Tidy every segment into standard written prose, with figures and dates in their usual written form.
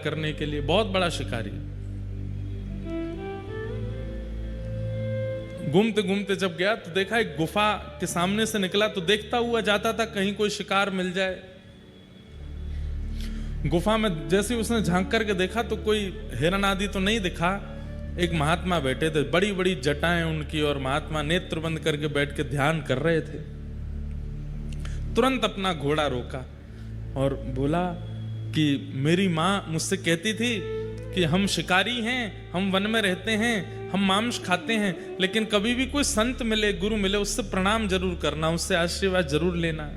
करने के लिए, बहुत बड़ा शिकारी। घूमते घूमते जब गया तो देखा एक गुफा के सामने से निकला, तो देखता हुआ जाता था कहीं कोई शिकार मिल जाए। गुफा में जैसे उसने झांक करके देखा तो कोई हिरन आदि तो नहीं दिखा। एक महात्मा बैठे थे, बड़ी बड़ी जटाएं उनकी, और महात्मा नेत्र बंद करके बैठ के ध्यान कर रहे थे। तुरंत अपना घोड़ा रोका और बोला कि मेरी माँ मुझसे कहती थी कि हम शिकारी हैं, हम वन में रहते हैं, हम मांस खाते हैं, लेकिन कभी भी कोई संत मिले, गुरु मिले, उससे प्रणाम जरूर करना, उससे आशीर्वाद जरूर लेना।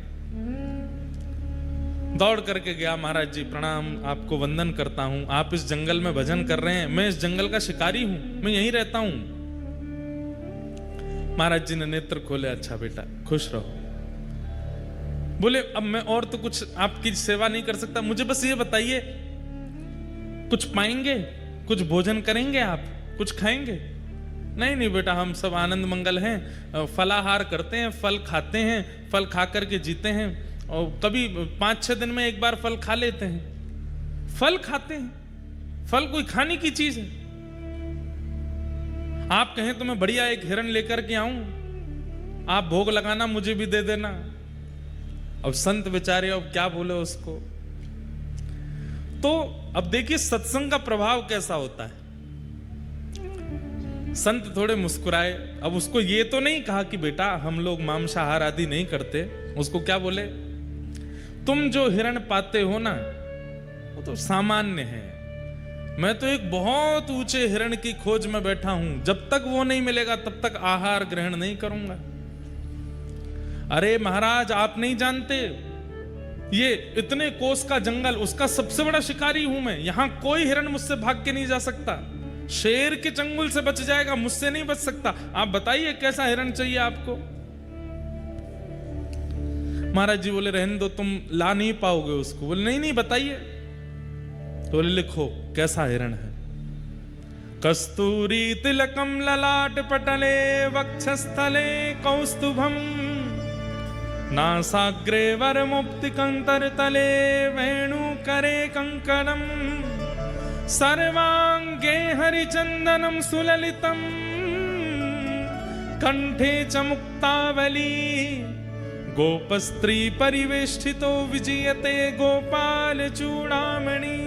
दौड़ करके गया, महाराज जी प्रणाम, आपको वंदन करता हूं, आप इस जंगल में भजन कर रहे हैं, मैं इस जंगल का शिकारी हूं, मैं यहीं रहता हूं। महाराज जी ने नेत्र खोले, अच्छा बेटा खुश रहो। बोले अब मैं और तो कुछ आपकी सेवा नहीं कर सकता, मुझे बस ये बताइए कुछ पाएंगे, कुछ भोजन करेंगे, आप कुछ खाएंगे? नहीं नहीं बेटा, हम सब आनंद मंगल हैं, फलाहार करते हैं, फल खाते हैं, फल खा करके जीते हैं, और कभी 5-6 दिन में एक बार फल खा लेते हैं। फल खाते हैं, फल कोई खाने की चीज है? आप कहें तो मैं बढ़िया एक हिरन लेकर के आऊं, आप भोग लगाना, मुझे भी दे देना। अब संत बेचारे अब क्या बोले उसको। तो अब देखिए सत्संग का प्रभाव कैसा होता है। संत थोड़े मुस्कुराए। अब उसको ये तो नहीं कहा कि बेटा हम लोग मांसाहार आदि नहीं करते, उसको क्या बोले, तुम जो हिरण पाते हो ना वो तो सामान्य है, मैं तो एक बहुत ऊंचे हिरण की खोज में बैठा हूं, जब तक वो नहीं मिलेगा तब तक आहार ग्रहण नहीं करूंगा। अरे महाराज आप नहीं जानते, ये इतने कोस का जंगल, उसका सबसे बड़ा शिकारी हूं मैं, यहां कोई हिरण मुझसे भाग के नहीं जा सकता, शेर के चंगुल से बच जाएगा, मुझसे नहीं बच सकता। आप बताइए कैसा हिरण चाहिए आपको? महाराज जी बोले रहने दो, तुम ला नहीं पाओगे उसको। बोले नहीं नहीं बताइए। तो बोले लिखो कैसा हिरण है। कस्तूरी तिलकम ललाट पटले वक्षस्थले कौस्तुभम नासाग्रे वर मुक्ति कंतर तले वेणु करे कंकणम सर्वांगे हरिचंदनम सुललितम कंठे च मुक्तावली गोपस्त्री परिवेष्टितो विजयते गोपाल चूड़ामणि।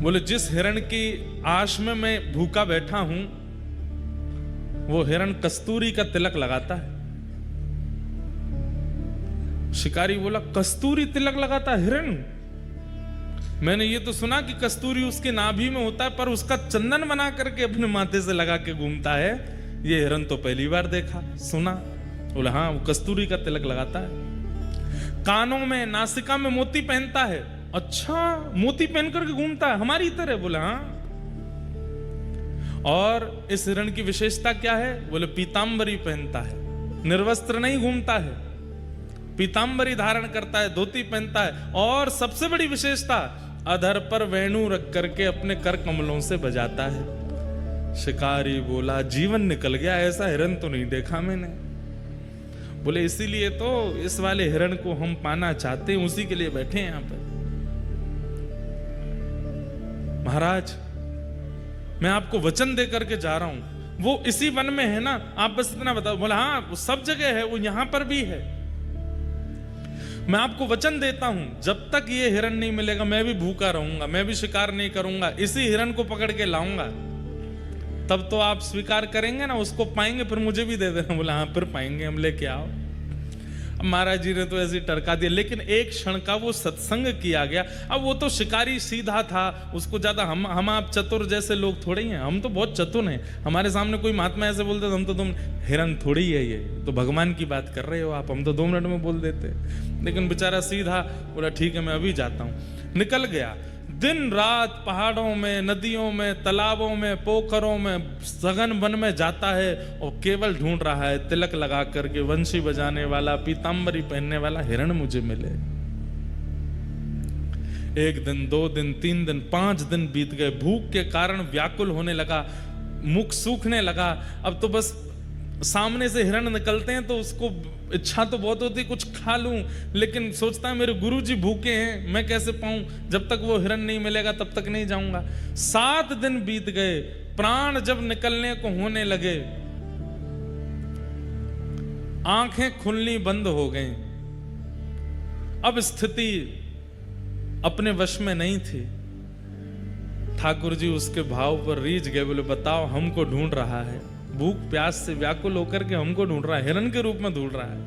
बोले जिस हिरण की आश में मैं भूखा बैठा हूं वो हिरण कस्तूरी का तिलक लगाता है। शिकारी बोला कस्तूरी तिलक लगाता है हिरण? मैंने ये तो सुना कि कस्तूरी उसके नाभि में होता है, पर उसका चंदन बना करके अपने माथे से लगा के घूमता है, ये हिरण तो पहली बार देखा सुना। बोला हाँ वो कस्तूरी का तिलक लगाता है। कानों में नासिका में मोती पहनता है। अच्छा मोती पहन करके घूमता है हमारी तरह? बोला हाँ। और इस हिरण की विशेषता क्या है? बोले पीतांबरी पहनता है, निर्वस्त्र नहीं घूमता है, पीतांबरी धारण करता है, धोती पहनता है, और सबसे बड़ी विशेषता अधर पर वेणु रख करके अपने कर कमलों से बजाता है। शिकारी बोला जीवन निकल गया, ऐसा हिरण तो नहीं देखा मैंने। बोले इसीलिए तो इस वाले हिरण को हम पाना चाहते हैं, उसी के लिए बैठे हैं यहां पर। महाराज मैं आपको वचन दे करके जा रहा हूं, वो इसी वन में है ना, आप बस इतना बताओ। बोला हाँ वो सब जगह है, वो यहां पर भी है। मैं आपको वचन देता हूं जब तक ये हिरण नहीं मिलेगा मैं भी भूखा रहूंगा, मैं भी शिकार नहीं करूंगा, इसी हिरण को पकड़ के लाऊंगा, तब तो आप स्वीकार करेंगे ना, उसको पाएंगे फिर मुझे भी दे देना। बोला हाँ फिर पाएंगे, हम लेके आओ। अब महाराज जी ने तो ऐसे टरका दिया, लेकिन एक क्षण का वो सत्संग किया गया। अब वो तो शिकारी सीधा था, उसको ज्यादा हम आप चतुर जैसे लोग थोड़े ही हैं, हम तो बहुत चतुर हैं। हमारे सामने कोई महात्मा ऐसे बोलते तो हम तो तुम हिरण थोड़ी है, ये तो भगवान की बात कर रहे हो आप, हम तो 2 मिनट में बोल देते। लेकिन बेचारा सीधा बोला ठीक है मैं अभी जाता हूँ। निकल गया, दिन रात पहाड़ों में, नदियों में, तालाबों में, पोखरों में, सघन वन में जाता है और केवल ढूंढ रहा है तिलक लगा करके वंशी बजाने वाला, पीतांबरी पहनने वाला हिरण मुझे मिले। 1 दिन, 2 दिन, 3 दिन, 5 दिन बीत गए। भूख के कारण व्याकुल होने लगा, मुख सूखने लगा। अब तो बस सामने से हिरण निकलते हैं तो उसको इच्छा तो बहुत होती है कुछ खा लूं, लेकिन सोचता है मेरे गुरुजी भूखे हैं, मैं कैसे पाऊं, जब तक वो हिरण नहीं मिलेगा तब तक नहीं जाऊंगा। 7 दिन बीत गए, प्राण जब निकलने को होने लगे, आंखें खुलनी बंद हो गई। अब स्थिति अपने वश में नहीं थी। ठाकुर जी उसके भाव पर रीझ गए, बोले बताओ हमको ढूंढ रहा है, भूख प्यास से व्याकुल होकर के हमको ढूंढ रहा है, हिरण के रूप में ढूंढ रहा है।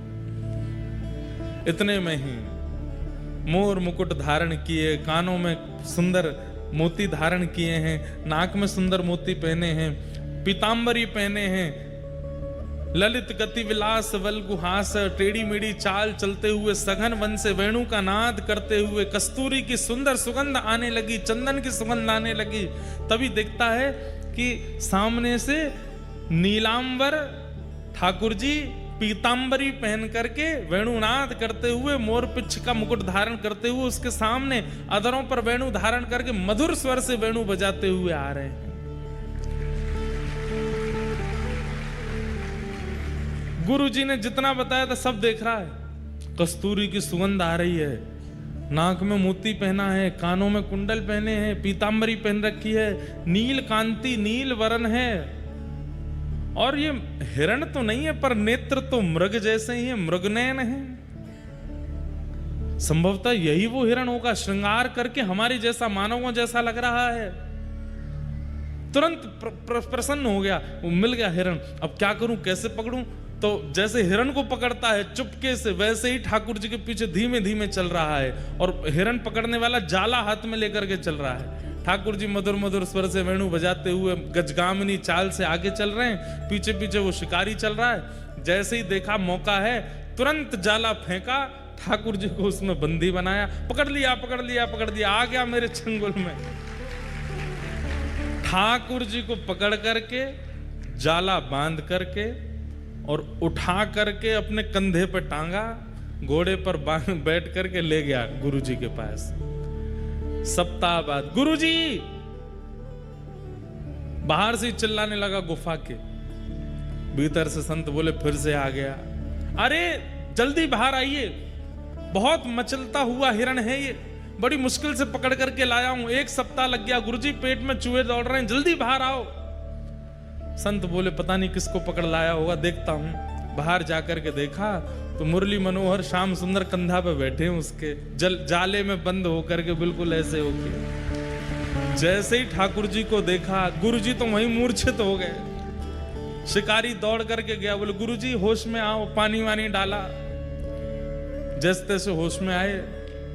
इतने में ही मोर मुकुट धारण किए, कानों में सुंदर मोती धारण किए हैं, नाक में सुंदर मोती पहने हैं, पीतांबरी पहने हैं, ललित गति विलास वल्गुहास, टेढ़ी मेढ़ी चाल चलते हुए सघन वन से वेणु का नाद करते हुए कस्तूरी की सुंदर सुगंध आने लगी, चंदन की सुगंध आने लगी। तभी देखता है कि सामने से नीलांबर ठाकुर जी पीतांबरी पहन करके वेणुनाद करते हुए, मोर पिच्छ का मुकुट धारण करते हुए उसके सामने अधरों पर वेणु धारण करके मधुर स्वर से वेणु बजाते हुए आ रहे हैं। गुरुजी ने जितना बताया था सब देख रहा है। कस्तूरी की सुगंध आ रही है, नाक में मोती पहना है, कानों में कुंडल पहने हैं, पीतांबरी पहन रखी है, नील कांति नील वरण है, और ये हिरण तो नहीं है पर नेत्र तो मृग जैसे ही है, मृगनयन है। संभवतः यही वो हिरण होगा, श्रृंगार करके हमारे जैसा, मानवों जैसा लग रहा है। तुरंत प्रसन्न हो गया, वो मिल गया हिरण। अब क्या करूं, कैसे पकड़ूं? तो जैसे हिरण को पकड़ता है चुपके से, वैसे ही ठाकुर जी के पीछे धीमे धीमे चल रहा है, और हिरण पकड़ने वाला जाला हाथ में लेकर के चल रहा है। ठाकुर जी मधुर मधुर स्वर से वेणु बजाते हुए गजगामिनी चाल से आगे चल रहे हैं, पीछे पीछे वो शिकारी चल रहा है। जैसे ही देखा मौका है, तुरंत जाला फेंका, ठाकुर जी को उसमें बंदी बनाया, पकड़ लिया पकड़ लिया पकड़ लिया, आ गया मेरे चंगुल में। ठाकुर जी को पकड़ करके जाला बांध करके और उठा करके अपने कंधे पर टांगा, घोड़े पर बैठ करके ले गया गुरुजी के पास। सप्ताह बाद गुरुजी बाहर से चिल्लाने लगा गुफा के भीतर से। संत बोले फिर से आ गया, अरे जल्दी बाहर आइए, बहुत मचलता हुआ हिरण है ये, बड़ी मुश्किल से पकड़ करके लाया हूं, 1 सप्ताह लग गया गुरुजी, पेट में चूहे दौड़ रहे हैं, जल्दी बाहर आओ। संत बोले पता नहीं किसको पकड़ लाया होगा, देखता हूं। बाहर जाकर के देखा तो मुरली मनोहर श्याम सुंदर कंधा पे बैठे हैं उसके, जाले में बंद होकर के, बिल्कुल ऐसे हो गए। जैसे ही ठाकुर जी को देखा, गुरुजी तो वहीं मूर्छित हो गए। शिकारी दौड़ करके गया, बोले गुरुजी होश में आओ, पानी वानी डाला। जैसे तैसे होश में आए।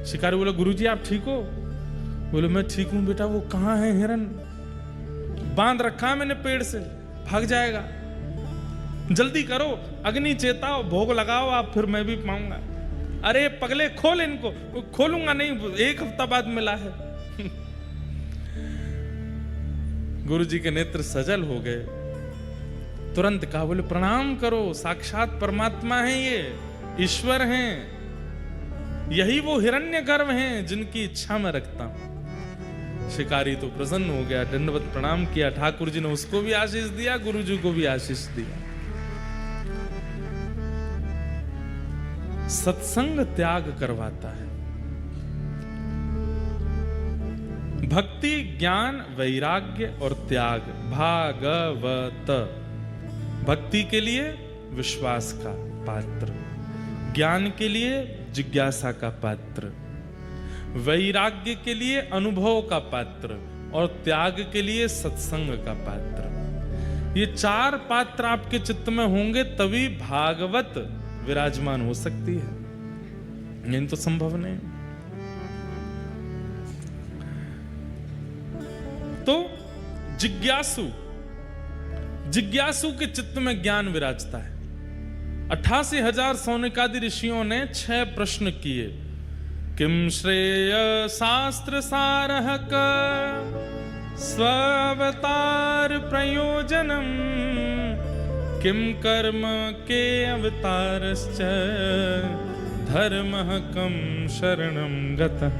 शिकारी बोले गुरुजी आप ठीक हो? बोले मैं ठीक हूं बेटा। वो कहाँ है हिरण? बांध रखा है मैंने पेड़ से, भाग जाएगा, जल्दी करो, अग्नि चेताओ, भोग लगाओ आप, फिर मैं भी पाऊंगा। अरे पगले खोल इनको। खोलूंगा नहीं, 1 हफ्ता बाद मिला है। गुरुजी के नेत्र सजल हो गए, तुरंत कहा, बोले प्रणाम करो, साक्षात परमात्मा है, ये ईश्वर हैं, यही वो हिरण्यगर्भ हैं जिनकी इच्छा में रखता हूं। शिकारी तो प्रसन्न हो गया, दंडवत प्रणाम किया। ठाकुर जी ने उसको भी आशीष दिया, गुरु जी को भी आशीष दिया। सत्संग त्याग करवाता है। भक्ति ज्ञान वैराग्य और त्याग, भागवत। भक्ति के लिए विश्वास का पात्र, ज्ञान के लिए जिज्ञासा का पात्र, वैराग्य के लिए अनुभव का पात्र, और त्याग के लिए सत्संग का पात्र। ये 4 पात्र आपके चित्त में होंगे तभी भागवत विराजमान हो सकती है, नहीं तो संभव नहीं। तो जिज्ञासु के चित्त में ज्ञान विराजता है। 88,000 सौनकादि ऋषियों ने 6 प्रश्न किए। किम श्रेय शास्त्र सारः स्वावतार प्रयोजनम, किम कर्म के अवतारश्च धर्मः कम शरणं गतः।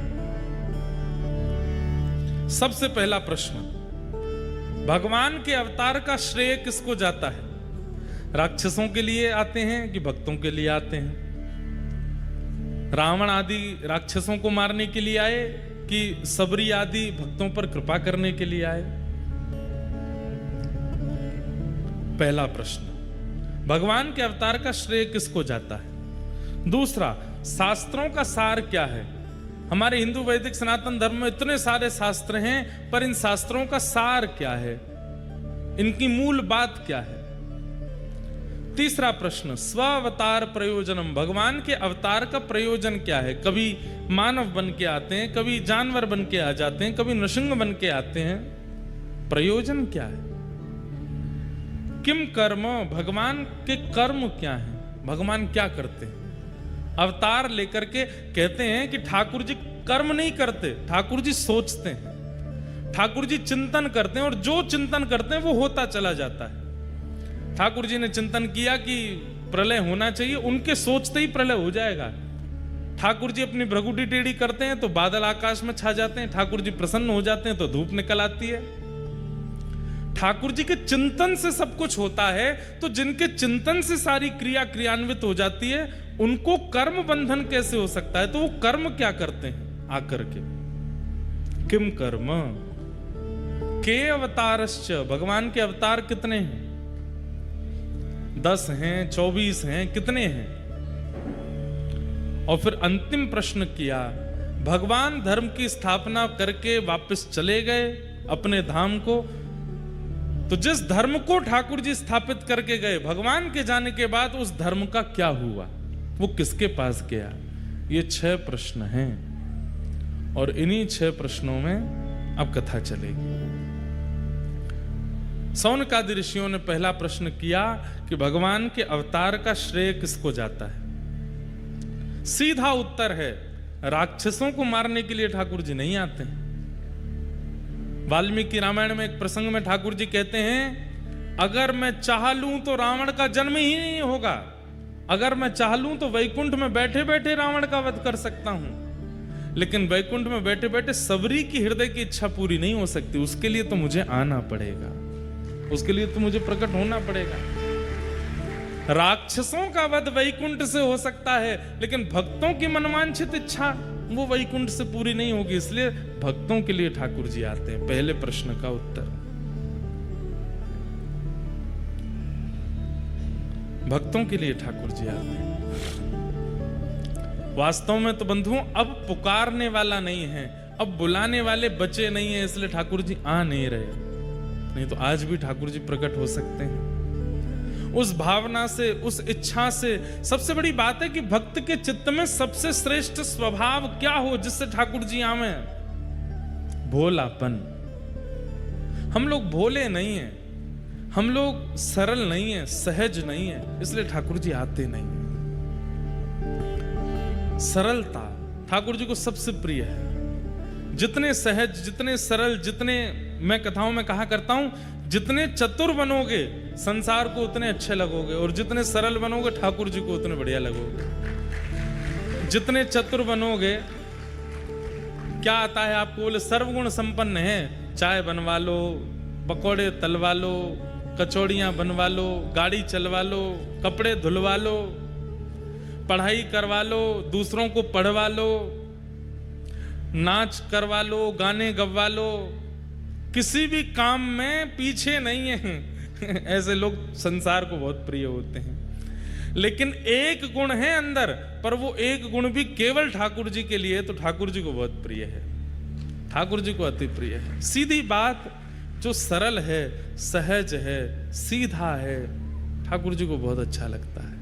सबसे पहला प्रश्न, भगवान के अवतार का श्रेय किसको जाता है? राक्षसों के लिए आते हैं कि भक्तों के लिए आते हैं? रावण आदि राक्षसों को मारने के लिए आए कि सबरी आदि भक्तों पर कृपा करने के लिए आए? पहला प्रश्न, भगवान के अवतार का श्रेय किसको जाता है? दूसरा, शास्त्रों का सार क्या है? हमारे हिंदू वैदिक सनातन धर्म में इतने सारे शास्त्र हैं, पर इन शास्त्रों का सार क्या है? इनकी मूल बात क्या है? तीसरा प्रश्न, स्व अवतार प्रयोजनम, भगवान के अवतार का प्रयोजन क्या है? कभी मानव बन के आते हैं, कभी जानवर बन के आ जाते हैं, कभी नृसिंह बन के आते हैं। प्रयोजन क्या है? किम कर्म, भगवान के कर्म क्या हैं? भगवान क्या करते हैं? अवतार लेकर के कहते हैं कि ठाकुर जी कर्म नहीं करते, ठाकुर जी सोचते हैं, ठाकुर जी चिंतन करते हैं, और जो चिंतन करते हैं वो होता चला जाता है। ठाकुर जी ने चिंतन किया कि प्रलय होना चाहिए, उनके सोचते ही प्रलय हो जाएगा। ठाकुर जी अपनी भ्रगुटी टेढ़ी करते हैं तो बादल आकाश में छा जाते हैं, ठाकुर जी प्रसन्न हो जाते हैं तो धूप निकल आती है। ठाकुर जी के चिंतन से सब कुछ होता है, तो जिनके चिंतन से सारी क्रिया क्रियान्वित हो जाती है, उनको कर्म बंधन कैसे हो सकता है? तो वो कर्म क्या करते हैं आकर के? किम कर्म के अवतारश्च, भगवान के अवतार कितने हैं? 10 हैं, 24 हैं, कितने हैं? और फिर अंतिम प्रश्न किया, भगवान धर्म की स्थापना करके वापस चले गए अपने धाम को, तो जिस धर्म को ठाकुर जी स्थापित करके गए, भगवान के जाने के बाद उस धर्म का क्या हुआ? वो किसके पास गया? ये 6 प्रश्न हैं, और इन्हीं 6 प्रश्नों में अब कथा चलेगी। सौनकादि ऋषियों ने पहला प्रश्न किया कि भगवान के अवतार का श्रेय किसको जाता है? सीधा उत्तर है, राक्षसों को मारने के लिए ठाकुर जी नहीं आते हैं। वाल्मीकि रामायण में एक प्रसंग में ठाकुर जी कहते हैं, अगर मैं चाह लूं तो रावण का जन्म ही नहीं होगा, अगर मैं चाह लूं तो वैकुंठ में बैठे बैठे रावण का वध कर सकता हूं, लेकिन वैकुंठ में बैठे बैठे सबरी की हृदय की इच्छा पूरी नहीं हो सकती। उसके लिए तो मुझे आना पड़ेगा, उसके लिए तो मुझे प्रकट होना पड़ेगा। राक्षसों का वध वैकुंठ से हो सकता है, लेकिन भक्तों की मनवांछित इच्छा वो वैकुंठ से पूरी नहीं होगी, इसलिए भक्तों के लिए ठाकुर जी आते हैं। पहले प्रश्न का उत्तर, भक्तों के लिए ठाकुर जी आते हैं। वास्तव में तो बंधुओं, अब पुकारने वाला नहीं है, अब बुलाने वाले बचे नहीं है, इसलिए ठाकुर जी आ नहीं रहे। नहीं तो आज भी ठाकुर जी प्रकट हो सकते हैं। उस भावना से, उस इच्छा से। सबसे बड़ी बात है कि भक्त के चित्त में सबसे श्रेष्ठ स्वभाव क्या हो जिससे ठाकुर जी आवे? भोलापन। हम लोग भोले नहीं हैं, हम लोग सरल नहीं हैं, सहज नहीं हैं, इसलिए ठाकुर जी आते नहीं हैं। सरलता ठाकुर जी को सबसे प्रिय है। जितने सहज, जितने सरल, जितने, मैं कथाओं में कहा करता हूं, जितने चतुर बनोगे संसार को उतने अच्छे लगोगे, और जितने सरल बनोगे ठाकुर जी को उतने बढ़िया लगोगे। जितने चतुर बनोगे, क्या आता है आपको? बोले सर्वगुण संपन्न है, चाय बनवा लो, पकौड़े तलवा लो, कचौड़ियां बनवा लो, गाड़ी चलवा लो, कपड़े धुलवा लो, पढ़ाई करवा लो, दूसरों को पढ़वा लो, नाच करवा लो, गाने गवा लो, किसी भी काम में पीछे नहीं है। ऐसे लोग संसार को बहुत प्रिय होते हैं। लेकिन एक गुण है अंदर, पर वो एक गुण भी केवल ठाकुर जी के लिए, तो ठाकुर जी को बहुत प्रिय है, ठाकुर जी को अति प्रिय है। सीधी बात, जो सरल है, सहज है, सीधा है, ठाकुर जी को बहुत अच्छा लगता है।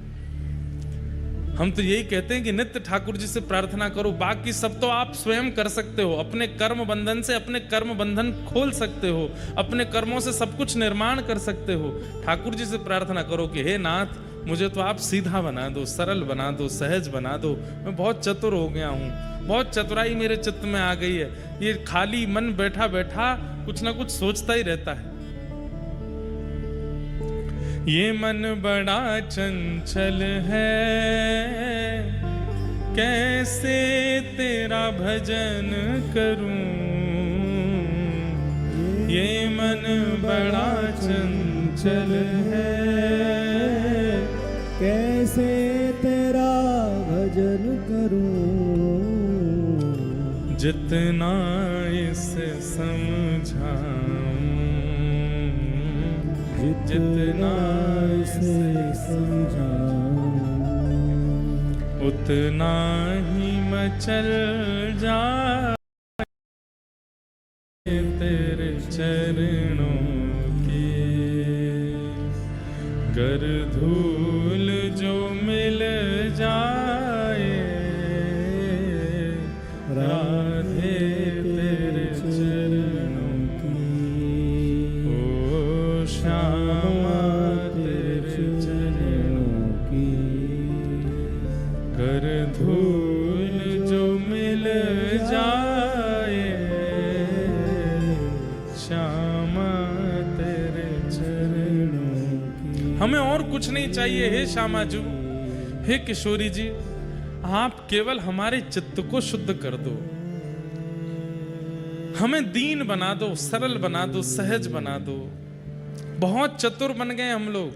हम तो यही कहते हैं कि नित्य ठाकुर जी से प्रार्थना करो, बाकी सब तो आप स्वयं कर सकते हो। अपने कर्म बंधन से अपने कर्म बंधन खोल सकते हो, अपने कर्मों से सब कुछ निर्माण कर सकते हो। ठाकुर जी से प्रार्थना करो कि हे नाथ, मुझे तो आप सीधा बना दो, सरल बना दो, सहज बना दो। मैं बहुत चतुर हो गया हूँ, बहुत चतुराई मेरे चित्त में आ गई है। ये खाली मन बैठा बैठा कुछ ना कुछ सोचता ही रहता है। ये मन बड़ा चंचल है, कैसे तेरा भजन करूं। ये मन बड़ा चंचल है, जितना इसे समझाऊं, जितना इसे समझाऊं, उतना ही मैं चल जाए तेरे चरणों की। गर धूल जो मिल जाए राधे तेरे चरणों की, ओ श्यामा तेरे चरणों की। गर धूल जो मिल जाए श्यामा तेरे चरणों की। हमें और कुछ नहीं चाहिए हे श्यामा जी, हे किशोरी जी, आप केवल हमारे चित्त को शुद्ध कर दो, हमें दीन बना दो, सरल बना दो, सहज बना दो। बहुत चतुर बन गए हम लोग,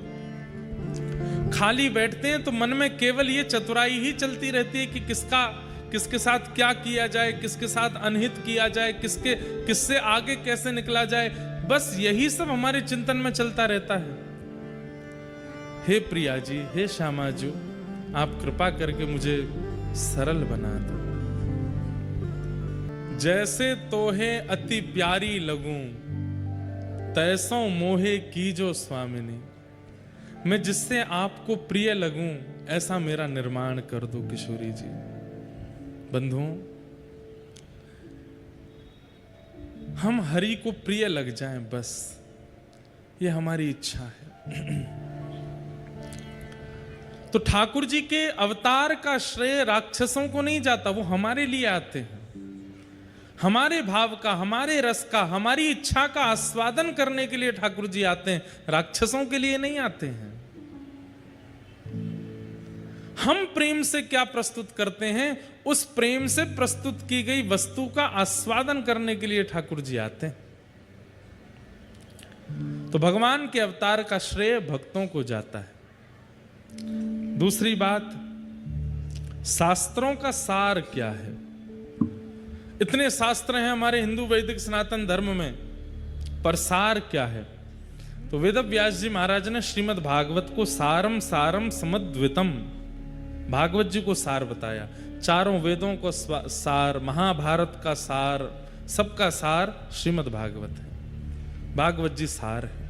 खाली बैठते हैं तो मन में केवल ये चतुराई ही चलती रहती है कि किसके साथ क्या किया जाए, किसके साथ अनहित किया जाए, किससे आगे कैसे निकला जाए, बस यही सब हमारे चिंतन में चलता रहता है। हे प्रिया जी, हे श्यामा जी, आप कृपा करके मुझे सरल बना दो। जैसे तोहे अति प्यारी लगूं, तैसों मोहे कीजो स्वामिनी। मैं जिससे आपको प्रिय लगूं ऐसा मेरा निर्माण कर दो किशोरी जी। बंधुओं, हम हरि को प्रिय लग जाएं, बस ये हमारी इच्छा है। तो ठाकुर जी के अवतार का श्रेय राक्षसों को नहीं जाता, वो हमारे लिए आते हैं। हमारे भाव का, हमारे रस का, हमारी इच्छा का आस्वादन करने के लिए ठाकुर जी आते हैं, राक्षसों के लिए नहीं आते हैं। हम प्रेम से क्या प्रस्तुत करते हैं, उस प्रेम से प्रस्तुत की गई वस्तु का आस्वादन करने के लिए ठाकुर जी आते हैं। तो भगवान के अवतार का श्रेय भक्तों को जाता है। दूसरी बात, शास्त्रों का सार क्या है। इतने शास्त्र हैं हमारे हिंदू वैदिक सनातन धर्म में, पर सार क्या है। तो वेद व्यास जी महाराज ने श्रीमद् भागवत को सारम सारम समद्वितम, भागवत जी को सार बताया। चारों वेदों को सार, महाभारत का सार, सबका सार श्रीमद् भागवत है। भागवत जी सार है।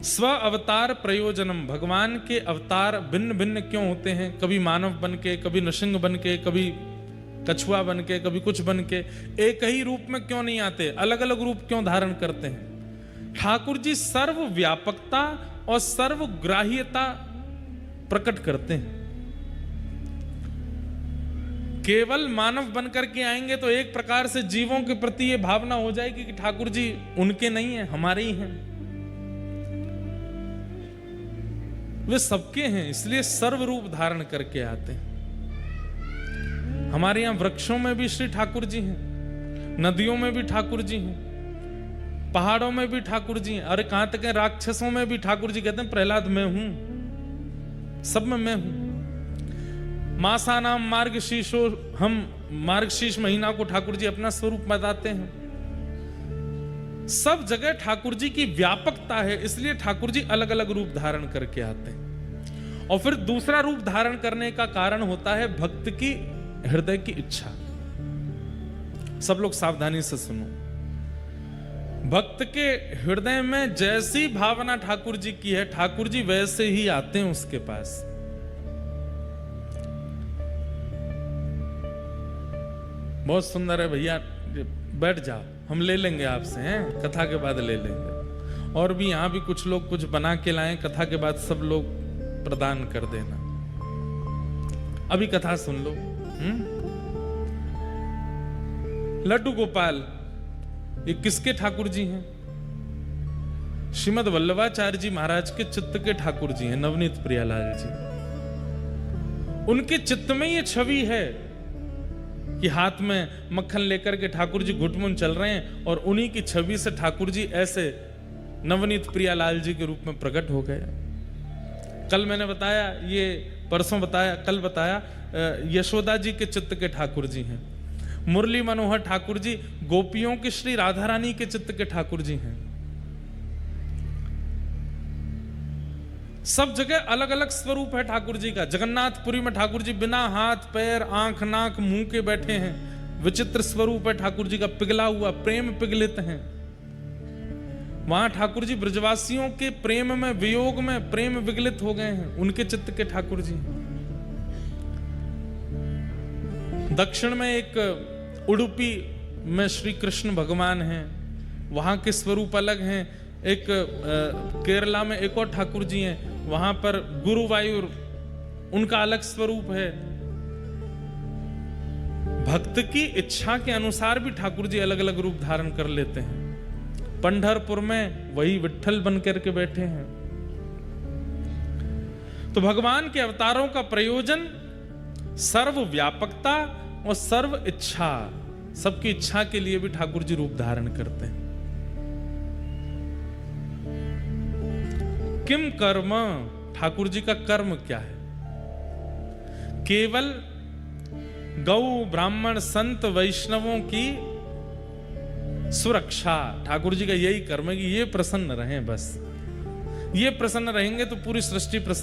स्व अवतार प्रयोजनम, भगवान के अवतार भिन्न भिन्न क्यों होते हैं, कभी मानव बन के, कभी नृसिंह बन के, कभी कछुआ बन के, कभी कुछ बन के, एक ही रूप में क्यों नहीं आते, अलग अलग रूप क्यों धारण करते हैं। ठाकुर जी सर्व व्यापकता और सर्वग्राह्यता प्रकट करते हैं। केवल मानव बनकर के आएंगे तो एक प्रकार से जीवों के प्रति ये भावना हो जाएगी कि ठाकुर जी उनके नहीं है, हमारे ही हैं, वे सबके हैं, इसलिए सर्व रूप धारण करके आते हैं। हमारे यहां वृक्षों में भी श्री ठाकुर जी हैं, नदियों में भी ठाकुर जी हैं, पहाड़ों में भी ठाकुर जी हैं। अरे कहां तक है, राक्षसों में भी ठाकुर जी कहते हैं प्रहलाद मैं हूं, सब में मैं हूं। मासा नाम मार्गशीर्षो, हम मार्गशीर्ष महीना को ठाकुर जी अपना स्वरूप बताते हैं। सब जगह ठाकुर जी की व्यापकता है, इसलिए ठाकुर जी अलग अलग रूप धारण करके आते हैं। और फिर दूसरा रूप धारण करने का कारण होता है भक्त की हृदय की इच्छा। सब लोग सावधानी से सुनो, भक्त के हृदय में जैसी भावना ठाकुर जी की है, ठाकुर जी वैसे ही आते हैं उसके पास। बहुत सुंदर है भैया, बैठ जाओ, हम ले लेंगे आपसे, हैं कथा के बाद ले लेंगे। और भी यहां भी कुछ लोग कुछ बना के लाएं, कथा के बाद सब लोग प्रदान कर देना। अभी कथा सुन लो। लड्डू गोपाल ये किसके ठाकुर जी हैं? श्रीमद् वल्लभाचार्य जी महाराज के चित्त के ठाकुर जी हैं, नवनीत प्रियालाल जी। उनके चित्त में ये छवि है कि हाथ में मक्खन लेकर के ठाकुर जी घुटमुन चल रहे हैं, और उन्हीं की छवि से ठाकुर जी ऐसे नवनीत प्रियालाल जी के रूप में प्रकट हो गए। कल मैंने बताया, ये परसों बताया, कल बताया यशोदा जी के चित्त के ठाकुर जी हैं। मुरली मनोहर ठाकुर जी गोपियों की श्री राधा रानी के चित्त के ठाकुर जी हैं। सब जगह अलग अलग स्वरूप है ठाकुर जी का। जगन्नाथपुरी में ठाकुर जी बिना हाथ पैर आंख नाक मुंह के बैठे हैं, विचित्र स्वरूप है ठाकुर जी का, पिघला हुआ, प्रेम पिघलित हैं। वहां ठाकुर जी ब्रजवासियों के प्रेम में, वियोग में प्रेम विगलित हो गए हैं, उनके चित्त के ठाकुर जी। दक्षिण में एक उडुपी में श्री कृष्ण भगवान हैं, वहां के स्वरूप अलग हैं। एक केरला में एक और ठाकुर जी हैं, वहां पर गुरुवायूर, उनका अलग स्वरूप है। भक्त की इच्छा के अनुसार भी ठाकुर जी अलग अलग रूप धारण कर लेते हैं। पंढरपुर में वही विट्ठल बन करके बैठे हैं। तो भगवान के अवतारों का प्रयोजन सर्व व्यापकता और सर्व इच्छा, सबकी इच्छा के लिए भी ठाकुर जी रूप धारण करते हैं। किम कर्म, ठाकुर जी का कर्म क्या है? केवल गौ ब्राह्मण संत वैष्णवों की सुरक्षा। ठाकुर जी का यही कर्म है कि ये प्रसन्न रहें, बस ये प्रसन्न रहेंगे तो पूरी सृष्टि प्रसन्न